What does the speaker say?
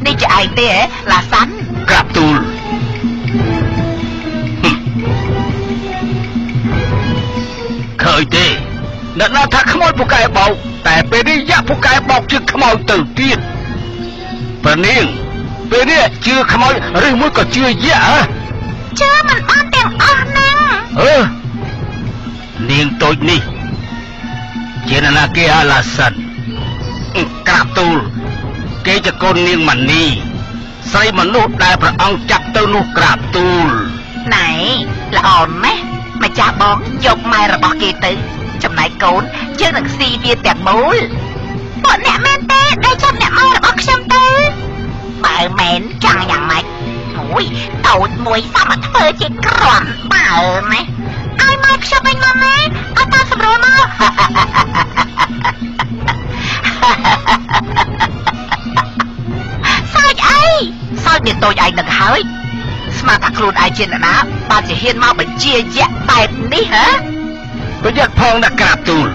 នេះជាឯងទេឡាសាន់ក្រាបទូលឃើញទេអ្នកណាថាខ្មោចពូកែបោកតែពេលនេះយ៉ាក់ពូកែបោកជាខ្មោចទៅទៀតប្រនាងពេលនេះជឿខ្មោចឬមួយក៏ជឿយ៉ាក់ជឿមិនបានទាំងអស់ណានាងតូចនេះជានរណាគេអាឡាសិនក្រាបទូលគេជាកូននាងម៉ានីស្រីមនុស្សដែលព្រះអង្គចាប់ទៅនោះក្រាបទូលណែល្អណាស់ម្ចាស់បងយកម៉ែរបស់គេទៅចំណែកកូនយើងនឹងស៊ីវាទាំងមូលពួកអ្នកមែនទេដែលចាប់អ្នកម៉ែរបស់ខ្ញុំទៅបើមែនចង់យ៉ាងម៉េចមួយតូចមួយសមធ្វើជាក្រំបើណាឲ្យម៉ែខ្ញុំវិញមកម៉ែឲ្យតាមសម្រួលមកសើចអីសើចវាតូចឯងនឹងហើយស្មានថាខ្លួនឯងជាអ្នកណាបានជាហ៊ានមកបញ្ជាយៈបែបនេះហ៎ប្រយ័ត្នផងអ្នកក្រាបទូល